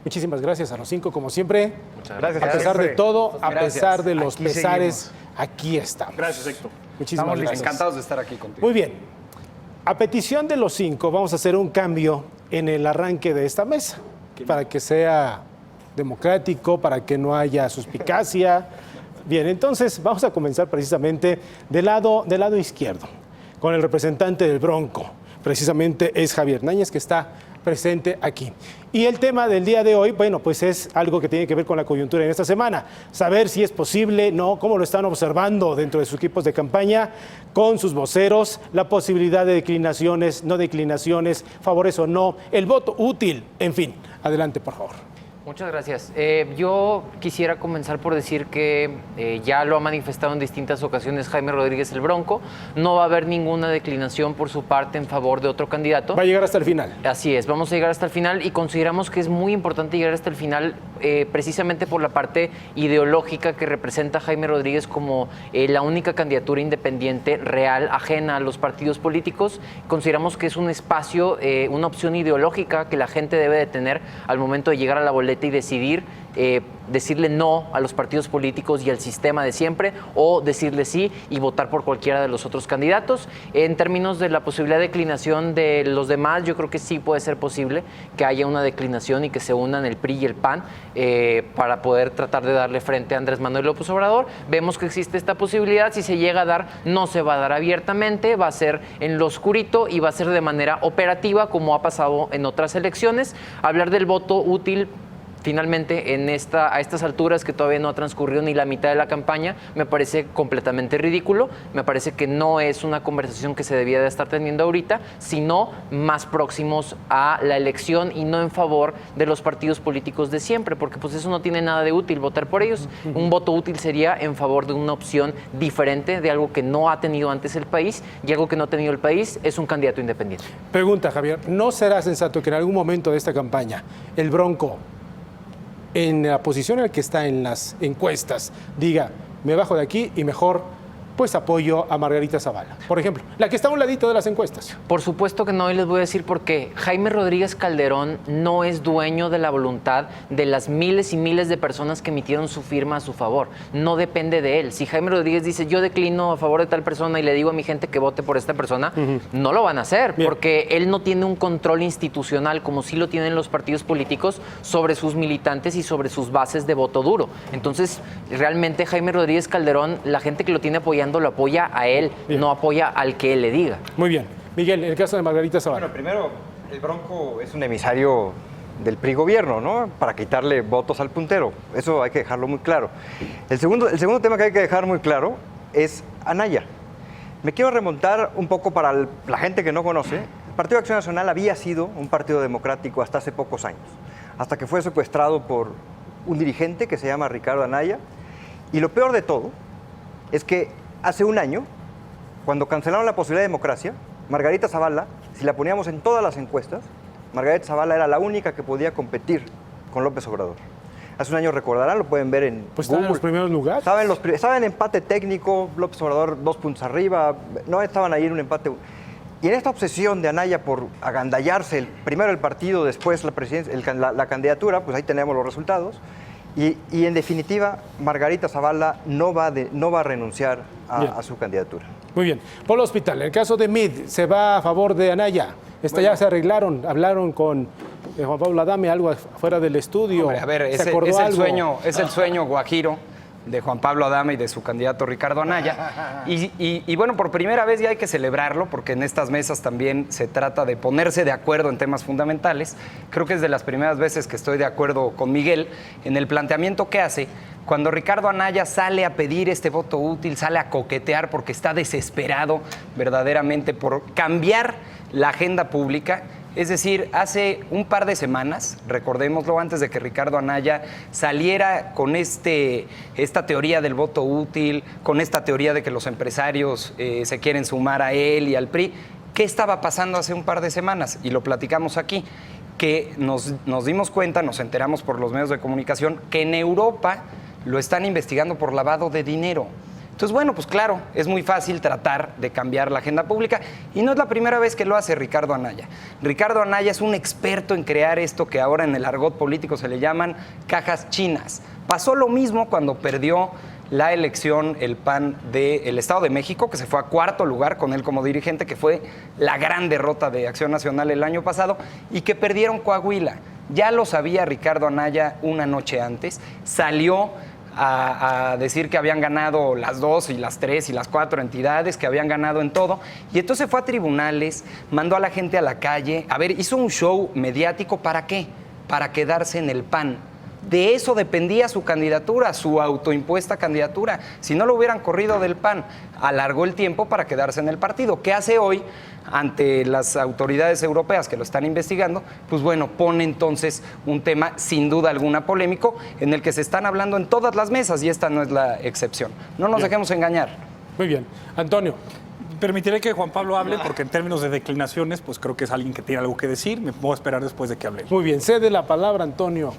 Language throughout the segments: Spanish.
Muchísimas gracias a los 5, como siempre. Muchas gracias. A pesar de todo, a pesar de los Aquí pesares, seguimos. aquí estamos. Gracias, Héctor. Muchísimas gracias. Encantados de estar aquí contigo. Muy bien. A petición de los 5, vamos a hacer un cambio en el arranque de esta mesa para que sea democrático, para que no haya suspicacia. Bien, entonces vamos a comenzar precisamente del lado izquierdo, con el representante del Bronco. Precisamente es Javier Náñez, que está presente aquí. Y el tema del día de hoy, bueno, pues es algo que tiene que ver con la coyuntura en esta semana. Saber si es posible, no, cómo lo están observando dentro de sus equipos de campaña, con sus voceros, la posibilidad de declinaciones, no declinaciones, favores o no, el voto útil, en fin. Adelante, por favor. Muchas gracias. Yo quisiera comenzar por decir que ya lo ha manifestado en distintas ocasiones Jaime Rodríguez el Bronco. No va a haber ninguna declinación por su parte en favor de otro candidato. Va a llegar hasta el final. Así es, vamos a llegar hasta el final y consideramos que es muy importante llegar hasta el final precisamente por la parte ideológica que representa Jaime Rodríguez como la única candidatura independiente real, ajena a los partidos políticos. Consideramos que es un espacio, una opción ideológica que la gente debe de tener al momento de llegar a la boleta y decidir decirle no a los partidos políticos y al sistema de siempre o decirle sí y votar por cualquiera de los otros candidatos. En términos de la posibilidad de declinación de los demás, yo creo que sí puede ser posible que haya una declinación y que se unan el PRI y el PAN para poder tratar de darle frente a Andrés Manuel López Obrador. Vemos que existe esta posibilidad. Si se llega a dar, no se va a dar abiertamente, va a ser en lo oscurito y va a ser de manera operativa, como ha pasado en otras elecciones. Hablar del voto útil finalmente a estas alturas que todavía no ha transcurrido ni la mitad de la campaña, me parece completamente ridículo. Me parece que no es una conversación que se debía de estar teniendo ahorita, sino más próximos a la elección y no en favor de los partidos políticos de siempre, porque pues eso no tiene nada de útil votar por ellos. Un voto útil sería en favor de una opción diferente, de algo que no ha tenido antes el país, y algo que no ha tenido el país es un candidato independiente. Pregunta, Javier, ¿no será sensato que en algún momento de esta campaña el Bronco, en la posición en la que está en las encuestas, diga, me bajo de aquí y mejor pues apoyo a Margarita Zavala, por ejemplo, la que está a un ladito de las encuestas? Por supuesto que no, y les voy a decir por qué. Jaime Rodríguez Calderón no es dueño de la voluntad de las miles y miles de personas que emitieron su firma a su favor. No depende de él. Si Jaime Rodríguez dice, yo declino a favor de tal persona y le digo a mi gente que vote por esta persona, no lo van a hacer, porque él no tiene un control institucional como sí lo tienen los partidos políticos sobre sus militantes y sobre sus bases de voto duro. Entonces, realmente Jaime Rodríguez Calderón, la gente que lo tiene apoyando, lo apoya a él, no apoya al que él le diga. Muy bien. Miguel, en el caso de Margarita Zavala. Bueno, primero, el Bronco es un emisario del PRI gobierno, ¿no? Para quitarle votos al puntero. Eso hay que dejarlo muy claro. El segundo tema que hay que dejar muy claro es Anaya. Me quiero remontar un poco para la gente que no conoce. El Partido de Acción Nacional había sido un partido democrático hasta hace pocos años, hasta que fue secuestrado por un dirigente que se llama Ricardo Anaya. Y lo peor de todo es que hace un año, cuando cancelaron la posibilidad de democracia, Margarita Zavala, si la poníamos en todas las encuestas, Margarita Zavala era la única que podía competir con López Obrador. Hace un año, recordarán, lo pueden ver en pues Google. Estaba en los primeros lugares. Estaba en empate técnico, López Obrador 2 puntos arriba, no estaban ahí en un empate. Y en esta obsesión de Anaya por agandallarse, primero el partido, después la presidencia, la candidatura, pues ahí tenemos los resultados. Y en definitiva, Margarita Zavala no va a renunciar a su candidatura. Muy bien. Polo Hospital, en el caso de Mid, ¿se va a favor de Anaya? Ya se arreglaron, hablaron con Juan Pablo Adame, algo afuera del estudio. Hombre, a ver, es el sueño guajiro de Juan Pablo Adame y de su candidato Ricardo Anaya. Y bueno, por primera vez ya hay que celebrarlo, porque en estas mesas también se trata de ponerse de acuerdo en temas fundamentales. Creo que es de las primeras veces que estoy de acuerdo con Miguel en el planteamiento que hace. Cuando Ricardo Anaya sale a pedir este voto útil, sale a coquetear porque está desesperado verdaderamente por cambiar la agenda pública. Es decir, hace un par de semanas, recordémoslo, antes de que Ricardo Anaya saliera con esta teoría del voto útil, con esta teoría de que los empresarios se quieren sumar a él y al PRI, ¿qué estaba pasando hace un par de semanas? Y lo platicamos aquí, que nos dimos cuenta, nos enteramos por los medios de comunicación, que en Europa lo están investigando por lavado de dinero. Entonces, bueno, pues claro, es muy fácil tratar de cambiar la agenda pública y no es la primera vez que lo hace Ricardo Anaya. Ricardo Anaya es un experto en crear esto que ahora en el argot político se le llaman cajas chinas. Pasó lo mismo cuando perdió la elección el PAN del Estado de México, que se fue a cuarto lugar con él como dirigente, que fue la gran derrota de Acción Nacional el año pasado, y que perdieron Coahuila. Ya lo sabía Ricardo Anaya una noche antes, salió a decir que habían ganado las 2 y las 3 y las 4 entidades, que habían ganado en todo, y entonces fue a tribunales, mandó a la gente a la calle, a ver, hizo un show mediático, ¿para qué? Para quedarse en el PAN. De eso dependía su candidatura, su autoimpuesta candidatura. Si no lo hubieran corrido del PAN, alargó el tiempo para quedarse en el partido. ¿Qué hace hoy ante las autoridades europeas que lo están investigando? Pues bueno, pone entonces un tema sin duda alguna polémico en el que se están hablando en todas las mesas y esta no es la excepción. No nos dejemos engañar. Muy bien. Antonio. Permitiré que Juan Pablo hable porque en términos de declinaciones, pues creo que es alguien que tiene algo que decir. Me voy a esperar después de que hable. Muy bien. Cede la palabra, Antonio.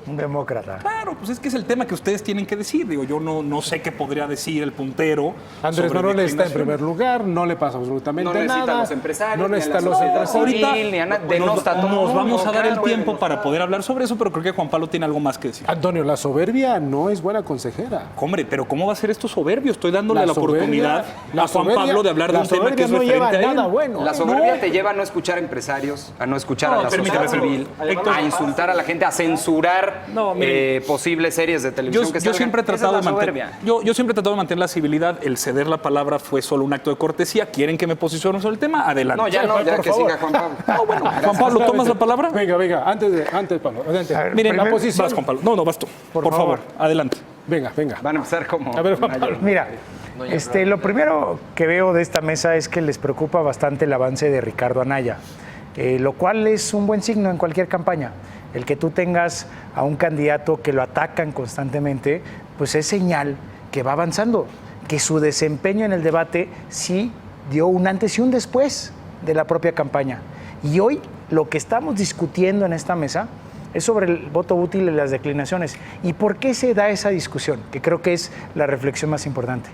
Un demócrata. Claro, pues es que es el tema que ustedes tienen que decir. Digo, yo no sé qué podría decir el puntero. Andrés sobre Manuel está en declinaciones. primer lugar, no le pasa absolutamente No necesita nada. a los empresarios, No ni a necesita a la los sociedad empresarios. civil, ni a denosta a todo Nos mundo, vamos a dar claro, el tiempo bueno. para poder hablar sobre eso, pero creo que Juan Pablo tiene algo más que decir. Antonio, la soberbia no es buena consejera. Hombre, pero ¿cómo va a ser esto soberbio? Estoy dándole la soberbia- oportunidad a Juan Pablo de hablar de la un tema que es soberbia no lleva referente a él. nada bueno. La soberbia te lleva a no escuchar a empresarios, a no escuchar a la sociedad permíteme, civil, Héctor. a insultar a la gente, a censurar No, miren, posibles series de televisión que Yo salgan. siempre he Esa es tratado la de mantener, soberbia. yo siempre he tratado de mantener la civilidad. El ceder la palabra fue solo un acto de cortesía. ¿Quieren que me posicione sobre el tema? Adelante. No, ya no, ya por que favor. siga Juan Pablo. Juan Pablo, ¿tomas la palabra? Venga, antes Pablo, adelante. A ver, Miren, la primero- posición. vas, Juan Pablo. No, vas tú. Por favor, adelante. Venga. Van a empezar como... A ver, Juan Pablo. Mira, lo primero que veo de esta mesa es que les preocupa bastante el avance de Ricardo Anaya, lo cual es un buen signo en cualquier campaña. El que tú tengas a un candidato que lo atacan constantemente, pues es señal que va avanzando, que su desempeño en el debate sí dio un antes y un después de la propia campaña. Y hoy lo que estamos discutiendo en esta mesa es sobre el voto útil y las declinaciones. ¿Y por qué se da esa discusión? Que creo que es la reflexión más importante.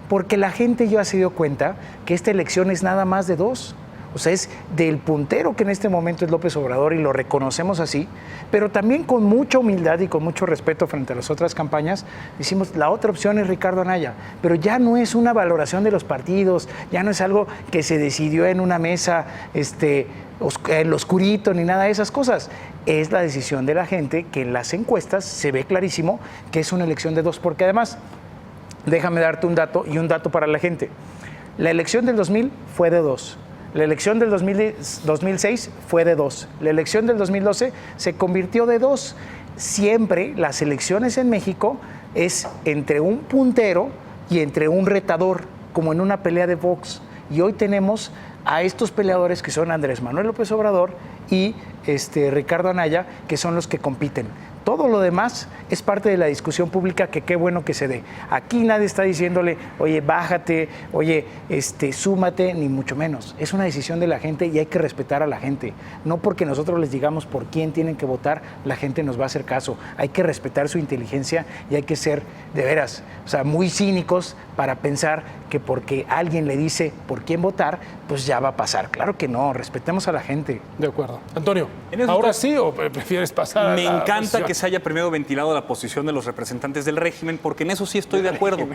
Porque la gente ya se dio cuenta que esta elección es nada más de dos. O sea, es del puntero que en este momento es López Obrador y lo reconocemos así, pero también con mucha humildad y con mucho respeto frente a las otras campañas, decimos, la otra opción es Ricardo Anaya, pero ya no es una valoración de los partidos, ya no es algo que se decidió en una mesa, en lo oscurito, ni nada de esas cosas. Es la decisión de la gente que en las encuestas se ve clarísimo que es una elección de dos, porque además, déjame darte un dato y un dato para la gente. La elección del 2000 fue de dos. La elección del 2006 fue de dos. La elección del 2012 se convirtió de dos. Siempre las elecciones en México es entre un puntero y entre un retador, como en una pelea de box. Y hoy tenemos a estos peleadores que son Andrés Manuel López Obrador y Ricardo Anaya, que son los que compiten. Todo lo demás es parte de la discusión pública, que qué bueno que se dé. Aquí nadie está diciéndole, oye, bájate, oye, súmate, ni mucho menos. Es una decisión de la gente y hay que respetar a la gente. No porque nosotros les digamos por quién tienen que votar, la gente nos va a hacer caso. Hay que respetar su inteligencia y hay que ser, de veras, o sea, muy cínicos para pensar que porque alguien le dice por quién votar, pues ya va a pasar. Claro que no, respetemos a la gente. De acuerdo. Antonio, En eso ¿ahora está- sí o prefieres pasar a Me la encanta posición? que se haya primero ventilado la posición de los representantes del régimen, porque en eso sí estoy de acuerdo.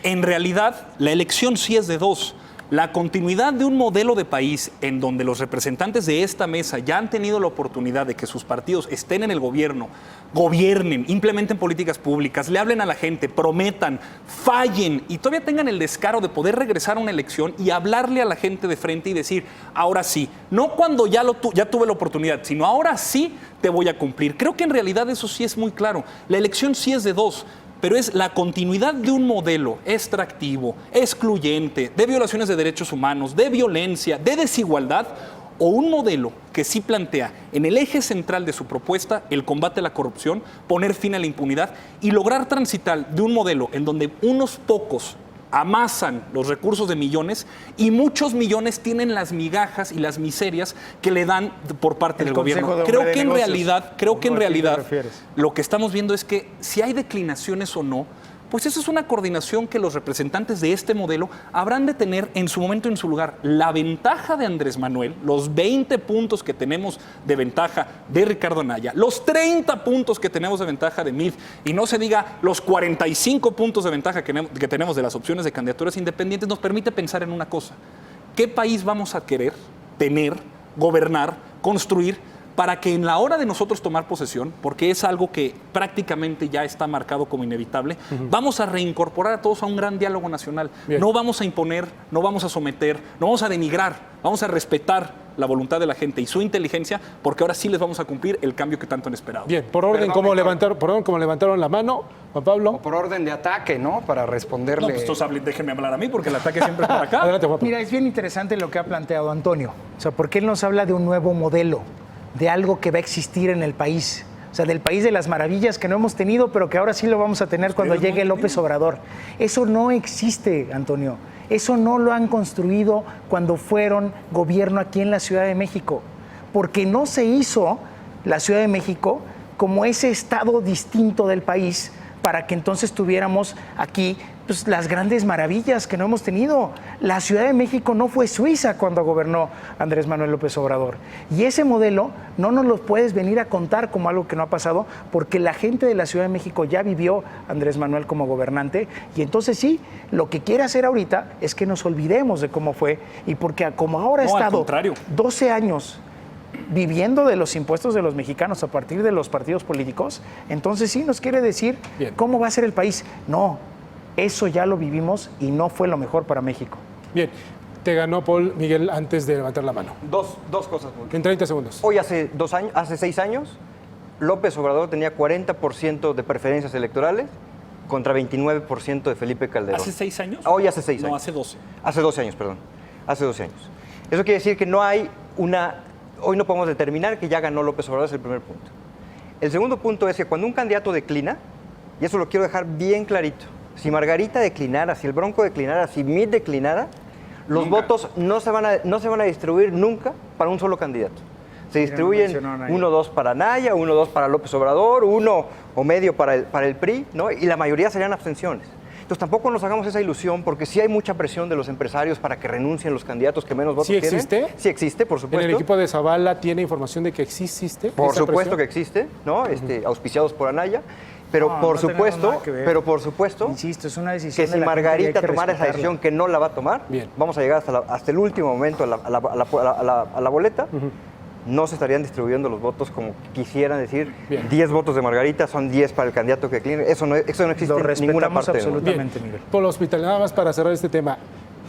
En realidad, la elección sí es de dos. La continuidad de un modelo de país en donde los representantes de esta mesa ya han tenido la oportunidad de que sus partidos estén en el gobierno, gobiernen, implementen políticas públicas, le hablen a la gente, prometan, fallen y todavía tengan el descaro de poder regresar a una elección y hablarle a la gente de frente y decir, ahora sí, no cuando ya tuve la oportunidad, sino ahora sí te voy a cumplir. Creo que en realidad eso sí es muy claro. La elección sí es de dos, pero es la continuidad de un modelo extractivo, excluyente, de violaciones de derechos humanos, de violencia, de desigualdad, o un modelo que sí plantea en el eje central de su propuesta el combate a la corrupción, poner fin a la impunidad y lograr transitar de un modelo en donde unos pocos amasan los recursos de millones y muchos millones tienen las migajas y las miserias que le dan por parte El del Consejo gobierno. de Hombre de Negocios. Creo que en ¿A quién te realidad refieres? lo que estamos viendo es que si hay declinaciones o no, Pues eso es una coordinación que los representantes de este modelo habrán de tener en su momento, en su lugar. La ventaja de Andrés Manuel, los 20 puntos que tenemos de ventaja de Ricardo Anaya, los 30 puntos que tenemos de ventaja de Mid, y no se diga los 45 puntos de ventaja que tenemos de las opciones de candidaturas independientes, nos permite pensar en una cosa. ¿Qué país vamos a querer tener, gobernar, construir, para que en la hora de nosotros tomar posesión, porque es algo que prácticamente ya está marcado como inevitable, vamos a reincorporar a todos a un gran diálogo nacional? Bien. No vamos a imponer, no vamos a someter, no vamos a denigrar, vamos a respetar la voluntad de la gente y su inteligencia, porque ahora sí les vamos a cumplir el cambio que tanto han esperado. Bien, por orden, como levantaron la mano, Juan Pablo. O por orden de ataque, ¿no? Para responderle. No, pues todos déjenme hablar a mí, porque el ataque siempre es por acá. Adelante, Juan Pablo. Mira, es bien interesante lo que ha planteado Antonio. O sea, porque él nos habla de un nuevo modelo, de algo que va a existir en el país. O sea, del país de las maravillas que no hemos tenido, pero que ahora sí lo vamos a tener cuando llegue López Obrador. Eso no existe, Antonio. Eso no lo han construido cuando fueron gobierno aquí en la Ciudad de México. Porque no se hizo la Ciudad de México como ese estado distinto del país para que entonces tuviéramos aquí pues, las grandes maravillas que no hemos tenido. La Ciudad de México no fue Suiza cuando gobernó Andrés Manuel López Obrador. Y ese modelo no nos lo puedes venir a contar como algo que no ha pasado, porque la gente de la Ciudad de México ya vivió a Andrés Manuel como gobernante. Y entonces sí, lo que quiere hacer ahorita es que nos olvidemos de cómo fue. Y porque como ahora ha No, al estado contrario. 12 años viviendo de los impuestos de los mexicanos a partir de los partidos políticos, entonces sí nos quiere decir Bien. cómo va a ser el país. No, eso ya lo vivimos y no fue lo mejor para México. Bien, te ganó Paul Miguel antes de levantar la mano. Dos cosas. En 30 segundos. Hoy hace 6 años, López Obrador tenía 40% de preferencias electorales contra 29% de Felipe Calderón. ¿Hace 6 años? Hoy hace 6 No, años. hace 12. Hace 12 años, perdón. Hace 12 años. Eso quiere decir que no hay una... Hoy no podemos determinar que ya ganó López Obrador, es el primer punto. El segundo punto es que cuando un candidato declina, y eso lo quiero dejar bien clarito, si Margarita declinara, si el Bronco declinara, si Mid declinara, los votos no se van a distribuir nunca para un solo candidato. Se distribuyen mencionó a Anaya. 1-2 para Anaya, 1-2 para López Obrador, 1 o medio para el PRI, ¿no? Y la mayoría serían abstenciones. Entonces tampoco nos hagamos esa ilusión, porque sí hay mucha presión de los empresarios para que renuncien los candidatos que menos votos ¿Sí tienen. existe? Sí existe, por En supuesto. el equipo de Zavala tiene información de que existe. Por esa supuesto que presión? existe, ¿no? Auspiciados por Anaya. Pero No, por no tenemos supuesto, nada que ver. Insisto, es una decisión que de si la gente y hay Margarita que tomara esa respetarla. decisión que no la va a tomar, Bien. vamos a llegar hasta el último momento a la boleta. No se estarían distribuyendo los votos como quisieran decir. Bien. 10 votos de Margarita son 10 para el candidato que decline. Eso no existe Lo en ninguna respetamos parte del mundo. absolutamente. Miguel. Paul Hospital, nada más para cerrar este tema.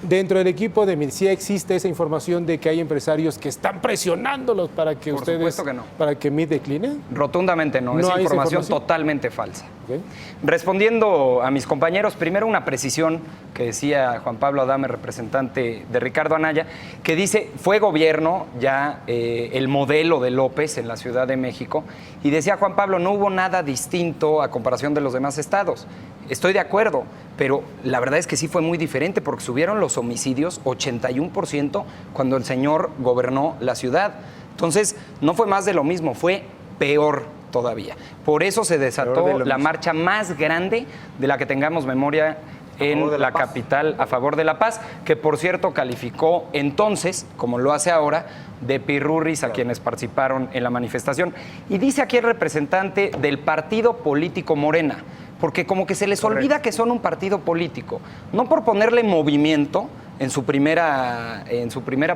Dentro del equipo de Mid, ¿sí existe esa información de que hay empresarios que están presionándolos para que Por ustedes, supuesto que no. para que Mid decline? Rotundamente no, ¿No es hay esa información información? totalmente falsa. ¿Ok? Respondiendo a mis compañeros, primero una precisión que decía Juan Pablo Adame, representante de Ricardo Anaya, que dice, fue gobierno ya el modelo de López en la Ciudad de México, y decía Juan Pablo, no hubo nada distinto a comparación de los demás estados. Estoy de acuerdo, pero la verdad es que sí fue muy diferente porque subieron los homicidios 81% cuando el señor gobernó la ciudad. Entonces, no fue más de lo mismo, fue peor todavía. Por eso se desató la marcha más grande de la que tengamos memoria en la capital a favor de la paz, que por cierto calificó entonces, como lo hace ahora, de pirurris a quienes participaron en la manifestación. Y dice aquí el representante del partido político Morena, porque como que se les olvida que son un partido político, no por ponerle movimiento en su primera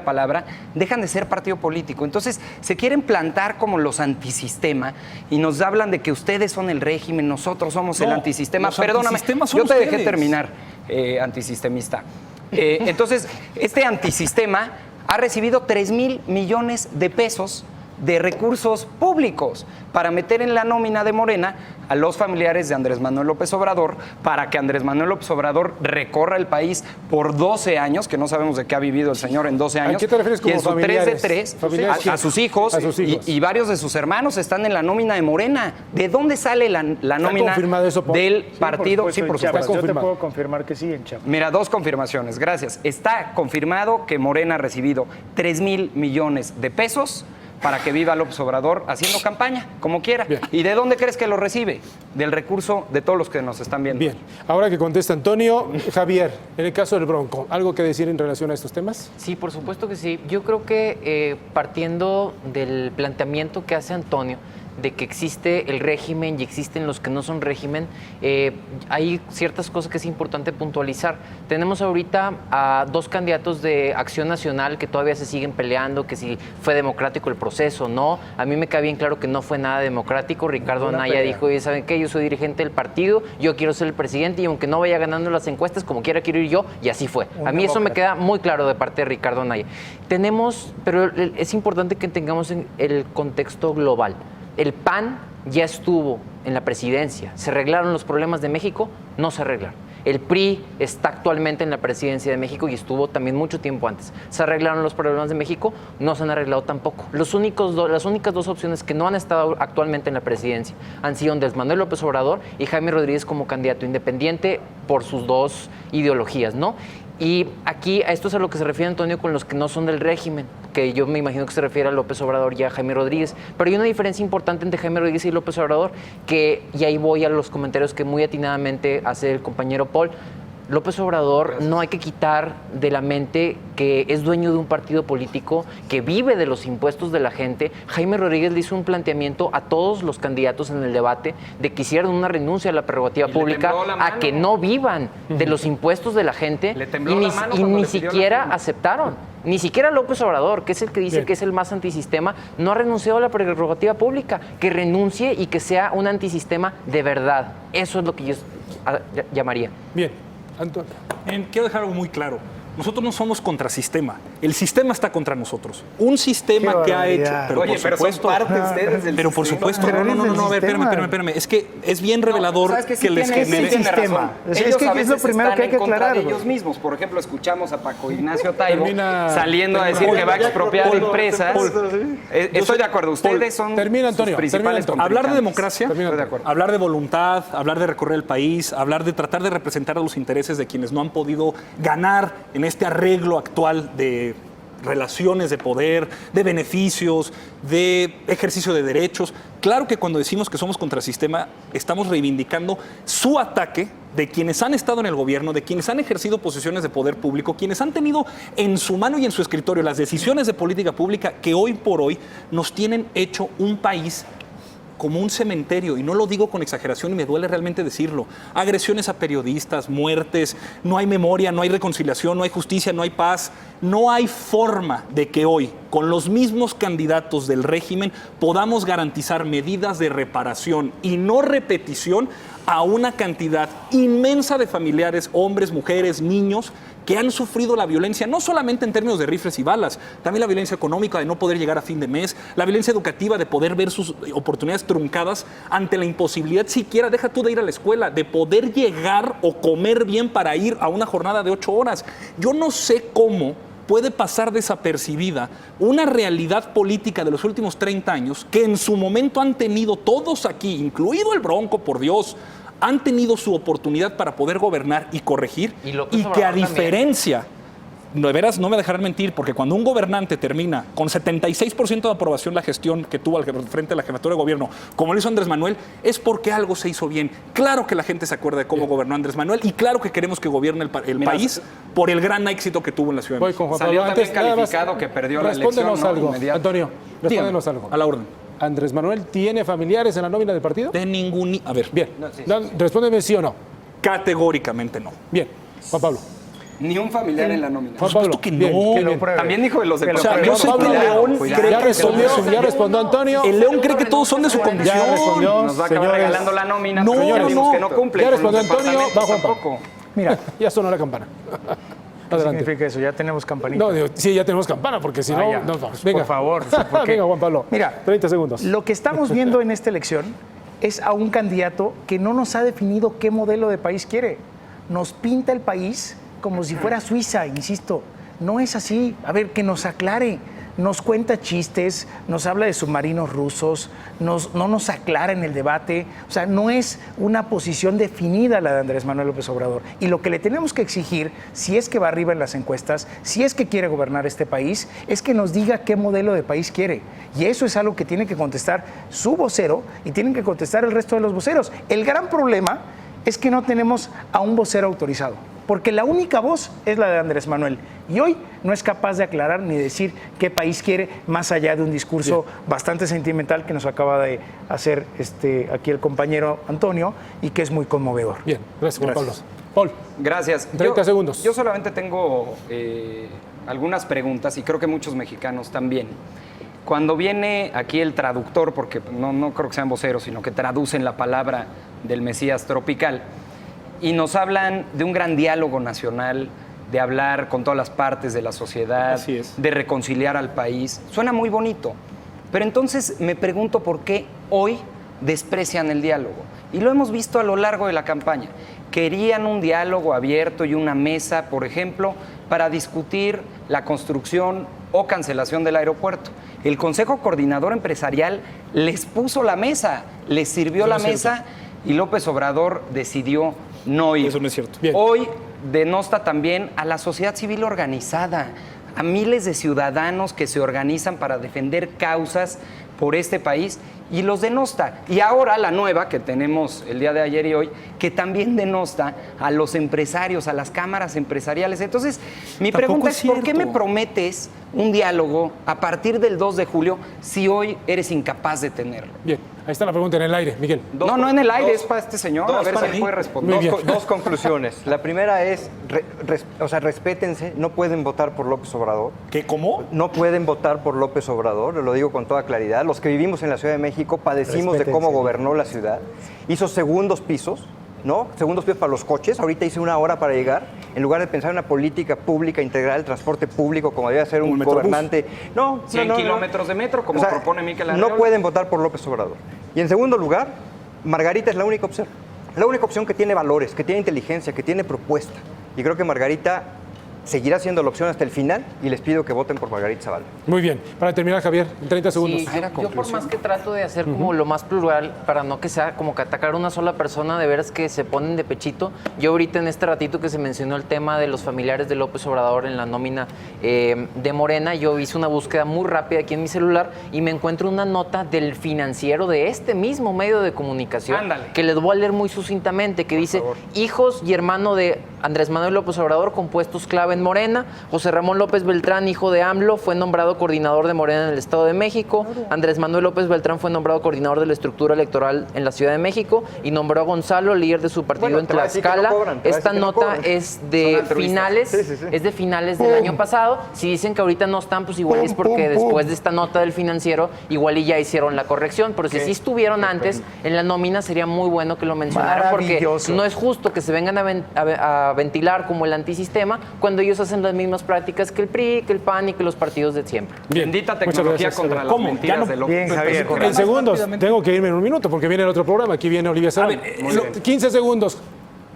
palabra, dejan de ser partido político. Entonces se quieren plantar como los antisistema y nos hablan de que ustedes son el régimen, nosotros somos el No, antisistema. los Perdóname, antisistemas son yo te dejé ustedes. terminar, antisistemista. Entonces, este antisistema ha recibido 3,000 millones de pesos de recursos públicos para meter en la nómina de Morena a los familiares de Andrés Manuel López Obrador, para que Andrés Manuel López Obrador recorra el país por 12 años, que no sabemos de qué ha vivido el señor en 12 años. ¿A qué te refieres y como en su familiares? 3 de 3, ¿Familiares a sus hijos, a sus hijos. Y varios de sus hermanos están en la nómina de Morena. ¿De dónde sale la nómina confirmado eso, Paul? del Sí, partido? por Sí, por supuesto, en Chiapas. supuesto. Yo te confirmado. puedo confirmar que sí en Chiapas. Mira, 2 confirmaciones, gracias. Está confirmado que Morena ha recibido 3,000 millones de pesos para que viva López Obrador haciendo campaña, como quiera. Bien. ¿Y de dónde crees que lo recibe? Del recurso de todos los que nos están viendo. Bien, ahora que contesta Antonio, Javier, en el caso del Bronco, ¿algo que decir en relación a estos temas? Sí, por supuesto que sí. Yo creo que partiendo del planteamiento que hace Antonio, de que existe el régimen y existen los que no son régimen, hay ciertas cosas que es importante puntualizar. Tenemos ahorita a 2 candidatos de Acción Nacional que todavía se siguen peleando, que si fue democrático el proceso o no. A mí me queda bien claro que no fue nada democrático. Ricardo Anaya dijo, oye, ¿saben qué? Yo soy dirigente del partido, yo quiero ser el presidente y aunque no vaya ganando las encuestas, como quiera quiero ir yo, y así fue. A mí eso me queda muy claro de parte de Ricardo Anaya. Pero es importante que tengamos el contexto global. El PAN ya estuvo en la presidencia. ¿Se arreglaron los problemas de México? No se arreglaron. El PRI está actualmente en la presidencia de México y estuvo también mucho tiempo antes. ¿Se arreglaron los problemas de México? No se han arreglado tampoco. Las únicas 2 opciones que no han estado actualmente en la presidencia han sido Andrés Manuel López Obrador y Jaime Rodríguez como candidato independiente por sus 2 ideologías, ¿no? Y aquí, a esto es a lo que se refiere Antonio con los que no son del régimen, que yo me imagino que se refiere a López Obrador y a Jaime Rodríguez. Pero hay una diferencia importante entre Jaime Rodríguez y López Obrador, y ahí voy a los comentarios que muy atinadamente hace el compañero Paul. López Obrador no hay que quitar de la mente que es dueño de un partido político que vive de los impuestos de la gente. Jaime Rodríguez le hizo un planteamiento a todos los candidatos en el debate de que hicieran una renuncia a la prerrogativa pública, a que no vivan de los impuestos de la gente, y ni siquiera aceptaron. Ni siquiera López Obrador, que es el que dice que es el más antisistema, no ha renunciado a la prerrogativa pública. Que renuncie y que sea un antisistema de verdad. Eso es lo que yo llamaría. Bien, Antonio. Quiero dejar algo muy claro. Nosotros no somos contrasistema. El sistema está contra nosotros. Un sistema que ha hecho... Pero Oye, por pero supuesto, son parte ustedes del pero por sistema. supuesto, no, a ver, espérame. Es que es bien revelador ¿sabes qué? Sí que les tiene- genere... sí tiene sistema. razón. Es Ellos que a es veces lo primero están que hay que en contra aclarar, de güey. ellos mismos. Por ejemplo, escuchamos a Paco Ignacio Taibo Termina- saliendo a decir Paul, que va a expropiar Paul, empresas. Estoy de acuerdo. Ustedes son termina, sus Antonio, principales termina, Antonio. Hablar de contrincantes. democracia, Termina, Estoy de acuerdo. hablar de voluntad, hablar de recorrer el país, hablar de tratar de representar a los intereses de quienes no han podido ganar en este arreglo actual de relaciones de poder, de beneficios, de ejercicio de derechos. Claro que cuando decimos que somos contrasistema, estamos reivindicando su ataque de quienes han estado en el gobierno, de quienes han ejercido posiciones de poder público, quienes han tenido en su mano y en su escritorio las decisiones de política pública que hoy por hoy nos tienen hecho un país como un cementerio, y no lo digo con exageración y me duele realmente decirlo. Agresiones a periodistas, muertes, no hay memoria, no hay reconciliación, no hay justicia, no hay paz. No hay forma de que hoy, con los mismos candidatos del régimen, podamos garantizar medidas de reparación y no repetición a una cantidad inmensa de familiares, hombres, mujeres, niños, que han sufrido la violencia, no solamente en términos de rifles y balas, también la violencia económica de no poder llegar a fin de mes, la violencia educativa de poder ver sus oportunidades truncadas ante la imposibilidad siquiera, deja tú de ir a la escuela, de poder llegar o comer bien para ir a una jornada de 8 horas. Yo no sé cómo puede pasar desapercibida una realidad política de los últimos 30 años que en su momento han tenido todos aquí, incluido el Bronco, por Dios, han tenido su oportunidad para poder gobernar y corregir, Y López y que a Obrador también. diferencia, de veras no me dejarán mentir, porque cuando un gobernante termina con 76% de aprobación la gestión que tuvo al frente de la jefatura de gobierno, como lo hizo Andrés Manuel, es porque algo se hizo bien. Claro que la gente se acuerda de cómo gobernó Andrés Manuel y claro que queremos que gobierne el país por el gran éxito que tuvo en la Ciudad de Voy México. con Juan Salió Pablo. también nada más, calificado que perdió la respóndenos elección, ¿no? algo, Inmediato. Antonio, respóndenos Dígame, algo. a la orden. ¿Andrés Manuel tiene familiares en la nómina del partido? De ningún... A ver, Bien, respóndeme sí o no. categóricamente no. Bien, Juan Pablo. Ni un familiar en la nómina. Juan Pablo, que bien, no. bien, bien. También dijo de los de Que lo Costa pruebe. Rica. yo sé que Cuidado, León cuidado. cree Ya que respondió Antonio. El León cree que todos son de su condición. Ya respondió. Nos va a acabar Señores. regalando la nómina. No, pero ya no, vimos no. que no cumple. Ya con los respondió Antonio, departamentos va Juan Pablo. tampoco. Mira, Ya sonó la campana. ¿qué Adelante. significa eso? Ya tenemos campanita. No, digo, sí, ya tenemos campana, porque si no, ya. nos vamos. Pues, Venga. por favor, sí, porque- Venga, Juan Pablo. Mira, 30 segundos. Lo que estamos viendo en esta elección es a un candidato que no nos ha definido qué modelo de país quiere. Nos pinta el país como si fuera Suiza, insisto. No es así. A ver, que nos aclare. nos cuenta chistes, nos habla de submarinos rusos, no nos aclara en el debate. O sea, no es una posición definida la de Andrés Manuel López Obrador. Y lo que le tenemos que exigir, si es que va arriba en las encuestas, si es que quiere gobernar este país, es que nos diga qué modelo de país quiere. Y eso es algo que tiene que contestar su vocero y tienen que contestar el resto de los voceros. El gran problema es que no tenemos a un vocero autorizado, porque la única voz es la de Andrés Manuel. Y hoy no es capaz de aclarar ni decir qué país quiere, más allá de un discurso bastante sentimental que nos acaba de hacer aquí el compañero Antonio y que es muy conmovedor. Bien, gracias, Juan Pablo. Paul. Gracias. 30 segundos. Yo solamente tengo algunas preguntas y creo que muchos mexicanos también. Cuando viene aquí el traductor, porque no creo que sean voceros, sino que traducen la palabra del Mesías tropical, y nos hablan de un gran diálogo nacional, de hablar con todas las partes de la sociedad, Así es. de reconciliar al país. Suena muy bonito, pero entonces me pregunto por qué hoy desprecian el diálogo. Y lo hemos visto a lo largo de la campaña. Querían un diálogo abierto y una mesa, por ejemplo, para discutir la construcción o cancelación del aeropuerto. El Consejo Coordinador Empresarial les puso la mesa, les sirvió la mesa y López Obrador decidió no ir. Eso no es cierto. Bien. Hoy denosta también a la sociedad civil organizada, a miles de ciudadanos que se organizan para defender causas por este país y los denosta. Y ahora la nueva que tenemos el día de ayer y hoy, que también denosta a los empresarios, a las cámaras empresariales. Entonces, mi pregunta es, ¿por qué me prometes un diálogo a partir del 2 de julio si hoy eres incapaz de tenerlo? Bien, ahí está la pregunta en el aire, Miguel. No en el aire, es para este señor, a ver si él puede responder. Muy bien. Dos conclusiones. La primera es, respétense, no pueden votar por López Obrador. ¿Qué, cómo? No pueden votar por López Obrador, lo digo con toda claridad. Los que vivimos en la Ciudad de México padecimos de cómo gobernó la ciudad. Hizo segundos pisos, ¿no? Segundos pisos para los coches. Ahorita hice 1 hora para llegar. En lugar de pensar en una política pública integral, el transporte público, como debe ser un gobernante. 100 kilómetros de metro, como propone Miquel Arriola. No pueden votar por López Obrador. Y en segundo lugar, Margarita es la única opción. La única opción que tiene valores, que tiene inteligencia, que tiene propuesta. Y creo que Margarita seguirá siendo la opción hasta el final y les pido que voten por Margarita Zavala. Muy bien. Para terminar, Javier, en 30 segundos. Sí, yo por más que trato de hacer como lo más plural, para no que sea como que atacar a una sola persona, de veras que se ponen de pechito. Yo ahorita en este ratito que se mencionó el tema de los familiares de López Obrador en la nómina de Morena, yo hice una búsqueda muy rápida aquí en mi celular y me encuentro una nota del Financiero de este mismo medio de comunicación. Ándale. Que les voy a leer muy sucintamente, que dice, hijos y hermano de Andrés Manuel López Obrador con puestos clave en Morena. José Ramón López Beltrán, hijo de AMLO, fue nombrado coordinador de Morena en el Estado de México. Andrés Manuel López Beltrán fue nombrado coordinador de la estructura electoral en la Ciudad de México y nombró a Gonzalo, líder de su partido en Tlaxcala. Esta nota es de finales, es de finales del año pasado. Si dicen que ahorita no están, pues igual es porque después de esta nota del Financiero, igual y ya hicieron la corrección. Pero si sí estuvieron antes en la nómina, sería muy bueno que lo mencionaran, porque no es justo que se vengan a ventilar como el antisistema cuando ellos hacen las mismas prácticas que el PRI, que el PAN y que los partidos de siempre. Bien. Bendita Muchas tecnología gracias, contra Javier. las ¿Cómo? mentiras Ya no- de López. Bien, Javier. En segundos, tengo que irme en un minuto porque viene el otro programa. Aquí viene Olivia Serrano. A ver, 15 segundos.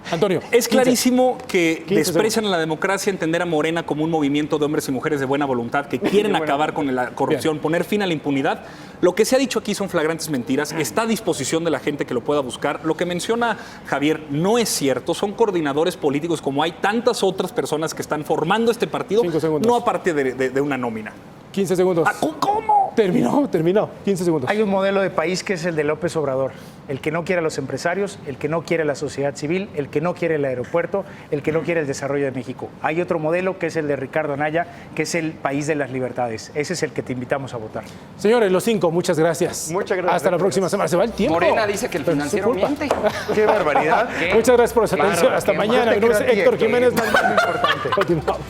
Antonio. Es 15. clarísimo que 15 desprecian a la democracia, entender a Morena como un movimiento de hombres y mujeres de buena voluntad que quieren acabar con la corrupción, poner fin a la impunidad. Lo que se ha dicho aquí son flagrantes mentiras. Está a disposición de la gente que lo pueda buscar. Lo que menciona Javier no es cierto. Son coordinadores políticos como hay tantas otras personas que están formando este partido, 5 segundos. no aparte de una nómina. 15 segundos. ¿Cómo? Terminó. 15 segundos. Hay un modelo de país que es el de López Obrador, el que no quiere a los empresarios, el que no quiere a la sociedad civil, el que no quiere el aeropuerto, el que no quiere el desarrollo de México. Hay otro modelo que es el de Ricardo Anaya, que es el país de las libertades. Ese es el que te invitamos a votar. Señores, los 5, muchas gracias. Muchas gracias. Hasta la próxima semana. Se va el tiempo. Morena dice que el Pero es su Financiero culpa. miente. ¡Qué barbaridad! Muchas gracias por su atención. Claro, Hasta qué mañana. Mi nombre es Fíjate que Héctor no Jiménez. tiene- Continuamos.